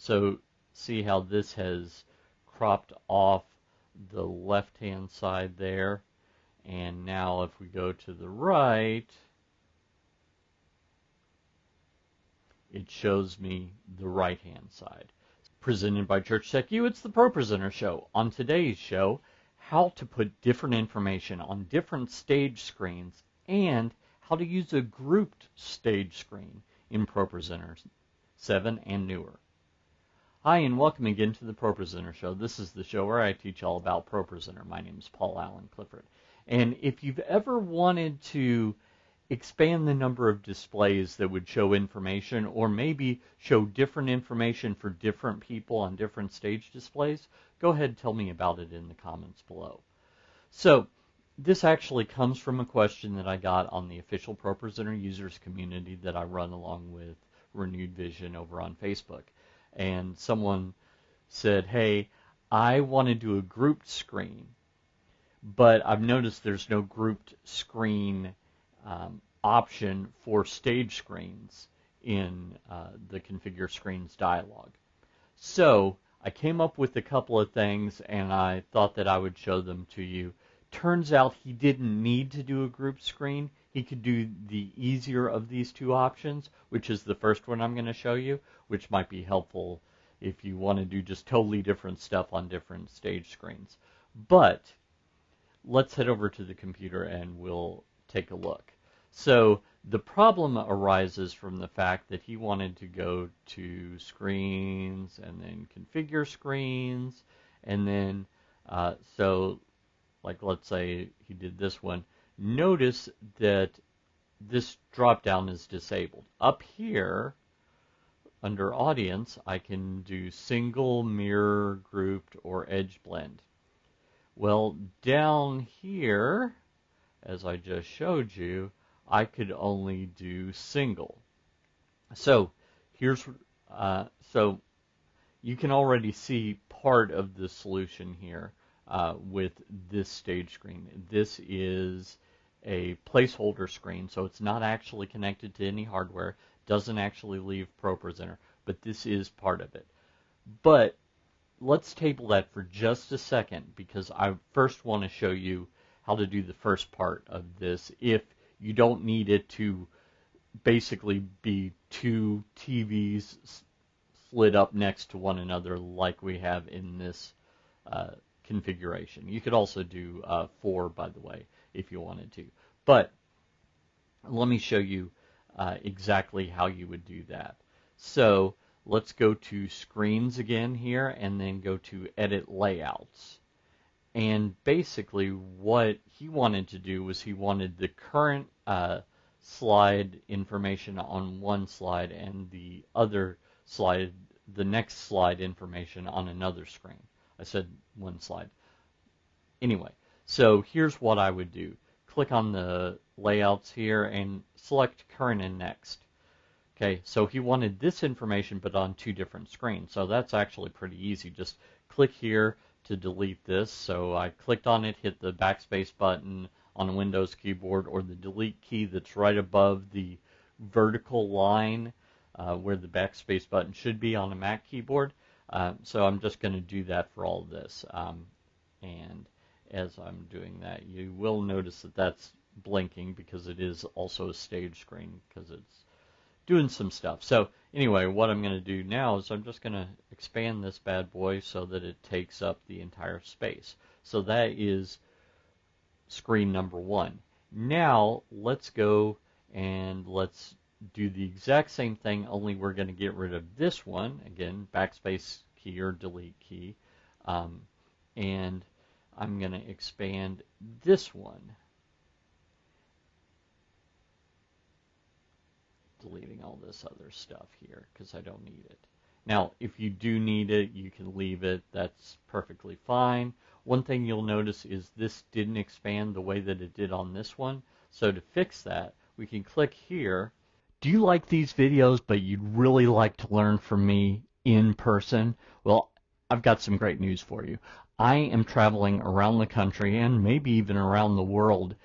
So see how this has cropped off the left-hand side there. And now if we go to the right, it shows me the right-hand side. Presented by Church Tech U, it's the ProPresenter Show. On today's show, how to put different information on different stage screens and how to use a grouped stage screen in ProPresenter 7 and newer. Hi, and welcome again to the ProPresenter Show. This is the show where I teach all about ProPresenter. My name is Paul Allen Clifford. And if you've ever wanted to expand the number of displays that would show information, or maybe show different information for different people on different stage displays, go ahead and tell me about it in the comments below. So this actually comes from a question that I got on the official ProPresenter users community that I run along with Renewed Vision over on Facebook. And someone said, hey, I want to do a grouped screen, but I've noticed there's no grouped screen option for stage screens in the Configure Screens dialog. So I came up with a couple of things, and I thought that I would show them to you. Turns out he didn't need to do a group screen. He could do the easier of these two options, which is the first one I'm going to show you, which might be helpful if you want to do just totally different stuff on different stage screens. But let's head over to the computer and we'll take a look. So the problem arises from the fact that he wanted to go to screens and then configure screens, and then so like let's say he did this one. Notice that this drop down is disabled. Up here under audience I can do single, mirror, grouped, or edge blend. Well, down here, as I just showed you, I could only do single. So here's so you can already see part of the solution here with this stage screen. This is a placeholder screen, so it's not actually connected to any hardware, doesn't actually leave ProPresenter, but this is part of it. But let's table that for just a second, because I first want to show you how to do the first part of this if you don't need it to basically be two TVs slid up next to one another like we have in this configuration. You could also do 4, by the way, if you wanted to. But let me show you exactly how you would do that. So let's go to Screens again here, and then go to Edit Layouts. And basically what he wanted to do was he wanted the current slide information on one slide and the other slide, the next slide information on another screen. I said one slide. Anyway, so here's what I would do. Click on the layouts here and select current and next. Okay, so he wanted this information but on two different screens. So that's actually pretty easy. Just click here to delete this. So I clicked on it, hit the backspace button on a Windows keyboard, or the delete key that's right above the vertical line where the backspace button should be on a Mac keyboard. So I'm just going to do that for all of this. And as I'm doing that, you will notice that that's blinking because it is also a stage screen because it's doing some stuff. So anyway, what I'm going to do now is I'm just going to expand this bad boy so that it takes up the entire space. So that is screen number 1. Now let's go and let's do the exact same thing, only we're going to get rid of this one. Again, backspace key or delete key. And I'm going to expand this one. Deleting all this other stuff here because I don't need it. Now, if you do need it, you can leave it. That's perfectly fine. One thing you'll notice is this didn't expand the way that it did on this one. So to fix that, we can click here. Do you like these videos, but you'd really like to learn from me in person? Well, I've got some great news for you. I am traveling around the country and maybe even around the world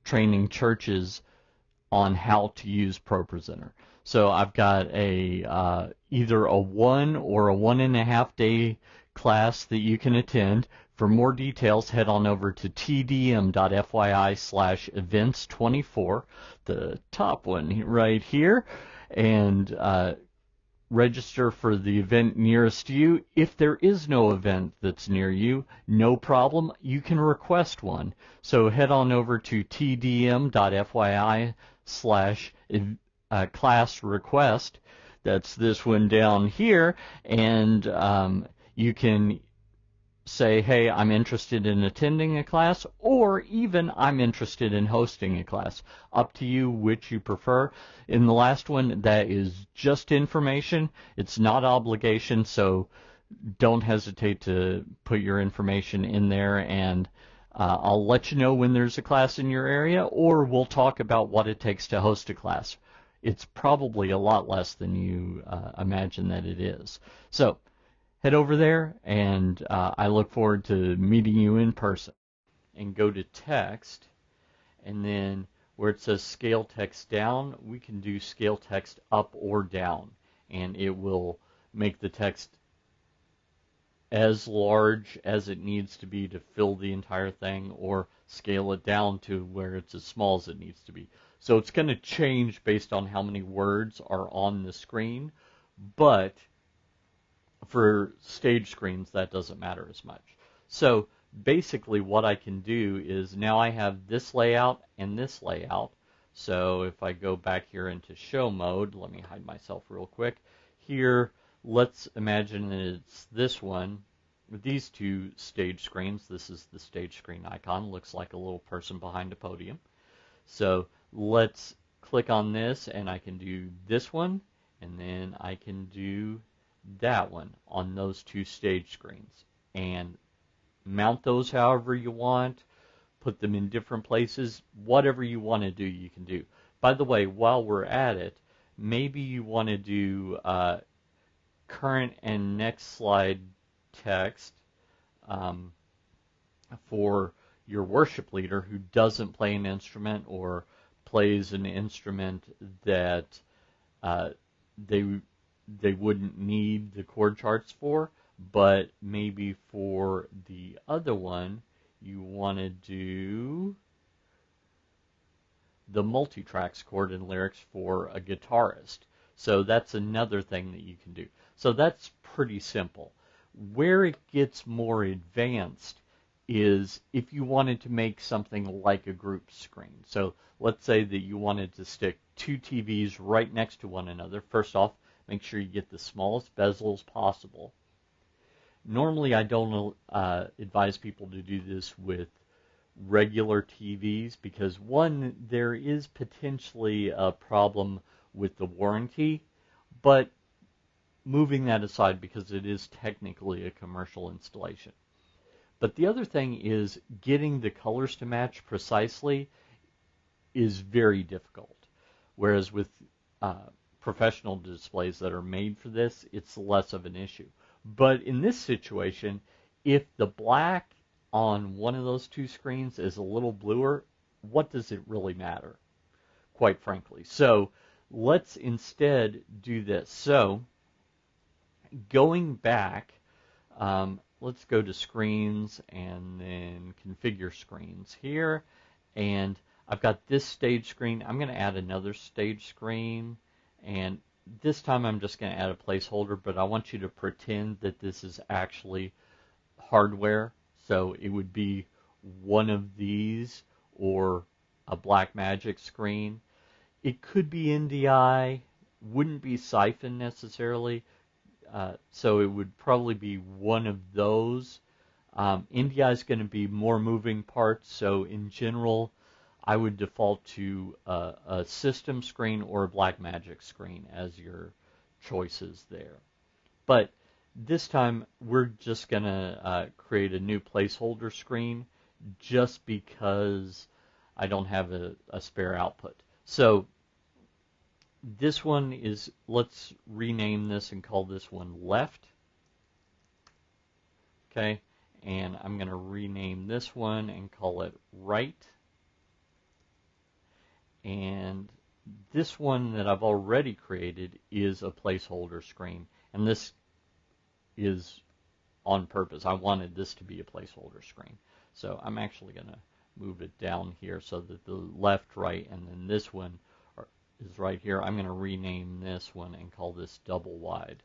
training churches on how to use ProPresenter. So I've got either a 1 or a 1.5 day class that you can attend. For more details, head on over to TDM.fyi/events24, the top one right here, and register for the event nearest you. If there is no event that's near you, no problem. You can request one. So head on over to tdm.fyi/class request. That's this one down here, and you can say, hey, I'm interested in attending a class, or even I'm interested in hosting a class. Up to you which you prefer. In the last one, that is just information. It's not obligation, so don't hesitate to put your information in there, and I'll let you know when there's a class in your area, or we'll talk about what it takes to host a class. It's probably a lot less than you imagine that it is. So head over there, and I look forward to meeting you in person. And go to text, and then where it says scale text down, we can do scale text up or down, and it will make the text as large as it needs to be to fill the entire thing, or scale it down to where it's as small as it needs to be. So it's going to change based on how many words are on the screen, but for stage screens, that doesn't matter as much. So basically what I can do is now I have this layout and this layout. So if I go back here into show mode, let me hide myself real quick. Here, let's imagine that it's this one with these two stage screens. This is the stage screen icon. Looks like a little person behind a podium. So let's click on this, and I can do this one, and then I can do that one on those two stage screens, and mount those however you want, put them in different places, whatever you want to do you can do. By the way, while we're at it, maybe you want to do current and next slide text for your worship leader who doesn't play an instrument or plays an instrument that they wouldn't need the chord charts for, but maybe for the other one you want to do the multi-tracks chord and lyrics for a guitarist. So that's another thing that you can do. So that's pretty simple. Where it gets more advanced is if you wanted to make something like a group screen. So let's say that you wanted to stick two TVs right next to one another. First off, make sure you get the smallest bezels possible. Normally, I don't advise people to do this with regular TVs because, one, there is potentially a problem with the warranty, but moving that aside because it is technically a commercial installation. But the other thing is getting the colors to match precisely is very difficult, whereas with professional displays that are made for this, it's less of an issue. But in this situation, if the black on one of those two screens is a little bluer, what does it really matter, quite frankly? So let's instead do this. So going back, let's go to screens and then configure screens here, and I've got this stage screen. I'm going to add another stage screen, and this time I'm just going to add a placeholder, but I want you to pretend that this is actually hardware. So it would be one of these or a Blackmagic screen. It could be NDI, wouldn't be Siphon necessarily, so it would probably be one of those. NDI is going to be more moving parts, so in general I would default to a system screen or a Blackmagic screen as your choices there. But this time we're just going to create a new placeholder screen just because I don't have a spare output. So this one is, let's rename this and call this one left. Okay, and I'm going to rename this one and call it right. And this one that I've already created is a placeholder screen, and this is on purpose. I wanted this to be a placeholder screen. So I'm actually going to move it down here so that the left, right, and then this one is right here. I'm going to rename this one and call this double wide.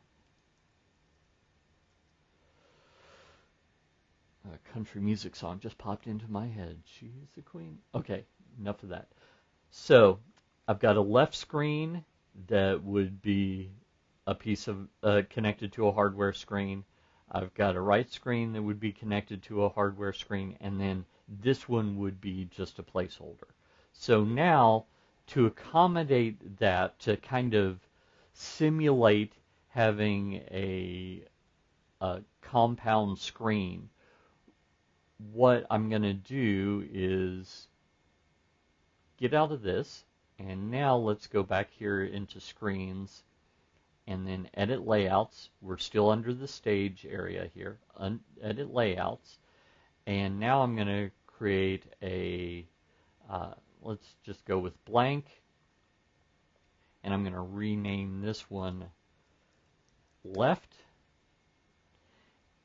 A country music song just popped into my head. She's the queen. Okay, enough of that. So I've got a left screen that would be a piece of connected to a hardware screen. I've got a right screen that would be connected to a hardware screen, and then this one would be just a placeholder. So now, to accommodate that, to kind of simulate having a compound screen, what I'm going to do is get out of this, and now let's go back here into screens, and then edit layouts. We're still under the stage area here. Edit layouts, and now I'm going to create a, let's just go with blank, and I'm going to rename this one left,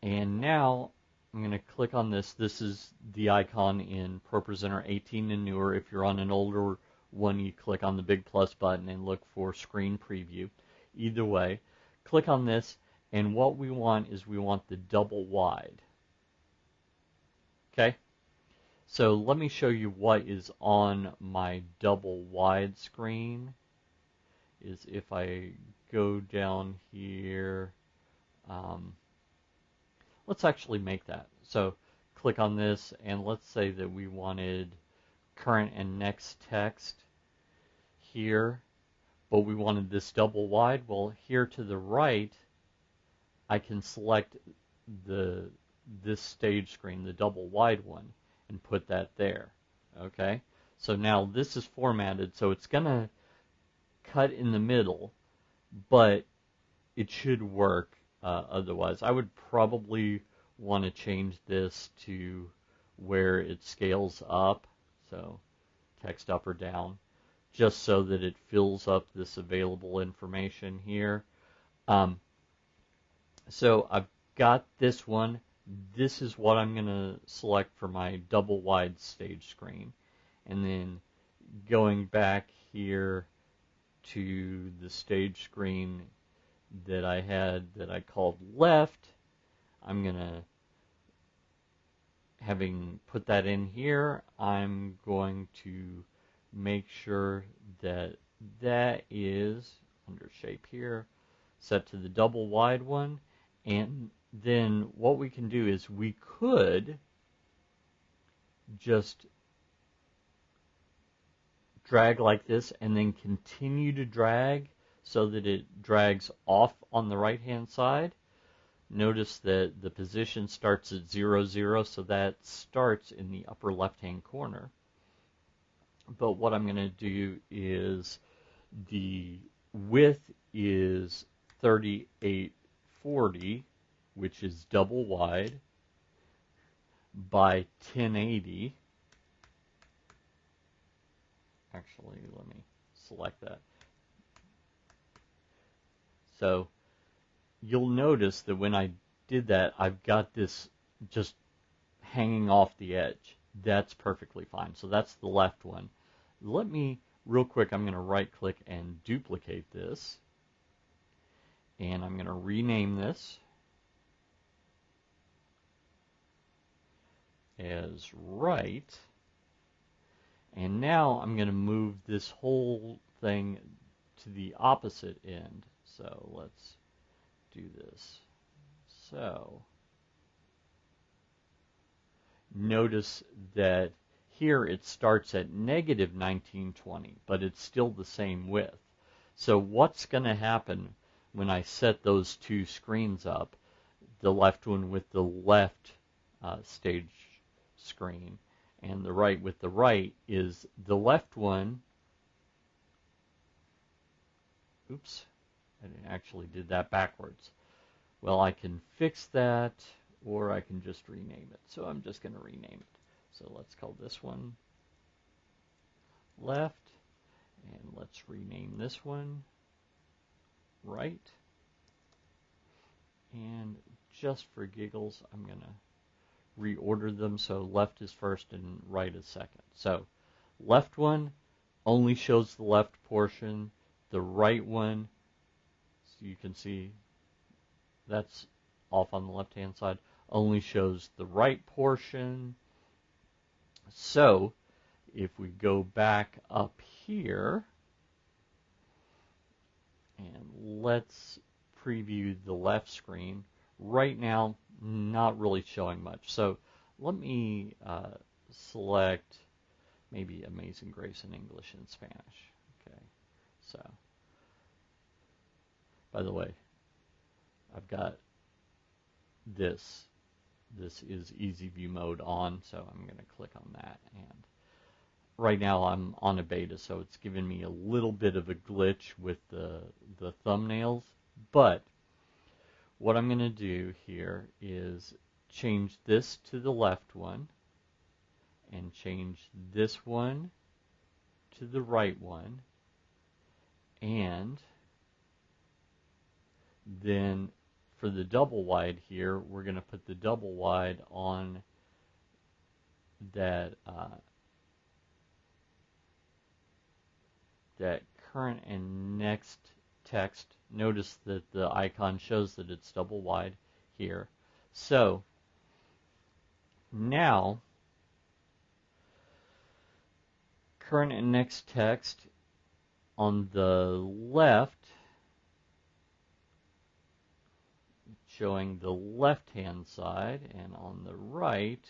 and now I'm going to click on this. This is the icon in ProPresenter 18 and newer. If you're on an older one, you click on the big plus button and look for screen preview. Either way, click on this, and what we want is we want the double wide. Okay? So let me show you what is on my double wide screen. Is if I go down here, let's actually make that. So click on this, and let's say that we wanted current and next text here, but we wanted this double wide. Well, here to the right, I can select this stage screen, the double wide one, and put that there. Okay? So now this is formatted, so it's going to cut in the middle, but it should work otherwise. I would probably want to change this to where it scales up, so text up or down, just so that it fills up this available information here. So I've got this one. This is what I'm going to select for my double wide stage screen. And then going back here to the stage screen that I had that I called left, I'm going to, having put that in here, I'm going to make sure that that is under shape here, set to the double wide one. And then what we can do is we could just drag like this and then continue to drag so that it drags off on the right hand side. Notice that the position starts at 0, 0, so that starts in the upper left hand corner. But what I'm going to do is the width is 3840, which is double wide, by 1080. Actually, let me select that. So you'll notice that when I did that, I've got this just hanging off the edge. That's perfectly fine. So that's the left one. Let me, real quick, I'm going to right click and duplicate this. And I'm going to rename this as right. And now I'm going to move this whole thing to the opposite end. So let's do this. So notice that here it starts at negative 1920, but it's still the same width. So what's going to happen when I set those two screens up, the left one with the left stage screen and the right with the right, is the left one, oops, I actually did that backwards. Well, I can fix that, or I can just rename it. So I'm just going to rename it. So let's call this one left, And let's rename this one right. And just for giggles, I'm going to reorder them so left is first and right is second. So left one only shows the left portion. The right one, so you can see that's off on the left-hand side, only shows the right portion. So if we go back up here, and let's preview the left screen. Right now, not really showing much. So let me select maybe Amazing Grace in English and Spanish. Okay, so by the way, I've got this. This is Easy View mode on, so I'm going to click on that. And right now I'm on a beta, so it's giving me a little bit of a glitch with the thumbnails. But what I'm going to do here is change this to the left one and change this one to the right one, and then for the double wide here, we're going to put the double wide on that that current and next text. Notice that the icon shows that it's double wide here. So now current and next text on the left showing the left-hand side, and on the right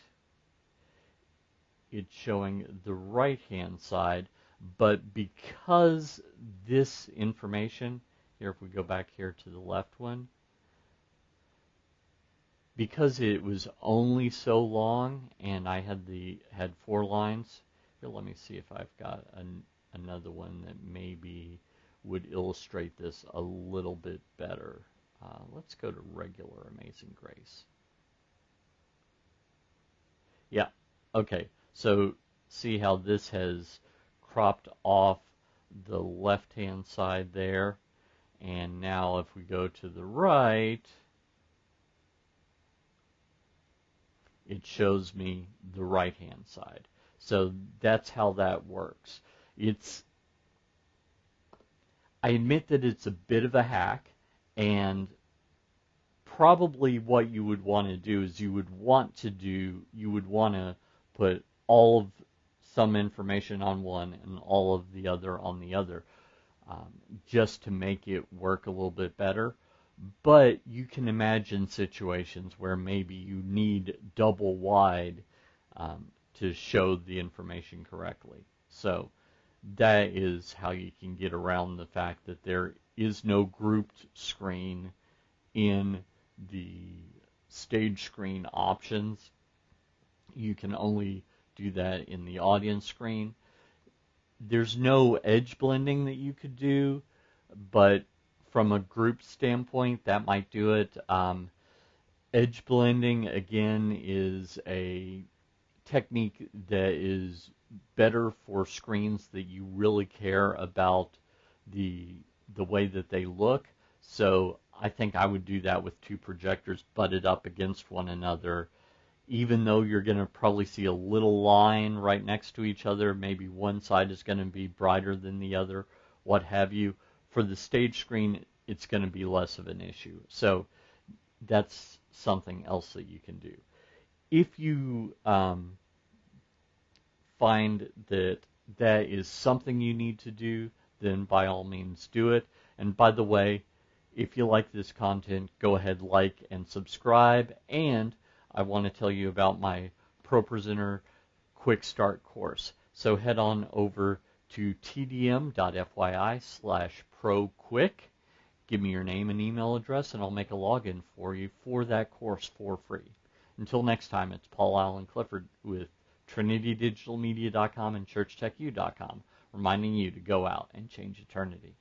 it's showing the right-hand side. But because this information here, if we go back here to the left one, because it was only so long and I had 4 lines, here let me see if I've got another one that maybe would illustrate this a little bit better. Let's go to regular Amazing Grace. Yeah, okay, so see how this has cropped off the left-hand side there, and now if we go to the right, it shows me the right-hand side. So that's how that works. I admit that it's a bit of a hack, and probably what you would want to do is you would want to put all of some information on one and all of the other on the other, just to make it work a little bit better. But you can imagine situations where maybe you need double wide to show the information correctly. So that is how you can get around the fact that there is no grouped screen in the stage screen options. You can only do that in the audience screen. There's no edge blending that you could do, but from a group standpoint, that might do it. Edge blending, again, is a technique that is better for screens that you really care about the way that they look. So I think I would do that with 2 projectors butted up against one another. Even though you're going to probably see a little line right next to each other, maybe one side is going to be brighter than the other, what have you. For the stage screen, it's going to be less of an issue. So that's something else that you can do. If you find that that is something you need to do, then by all means do it. And by the way, if you like this content, go ahead, like and subscribe. And I want to tell you about my ProPresenter Quick Start course. So head on over to TDM.fyi/ProQuick. Give me your name and email address, and I'll make a login for you for that course for free. Until next time, it's Paul Allen Clifford with TrinityDigitalMedia.com and ChurchTechU.com, reminding you to go out and change eternity.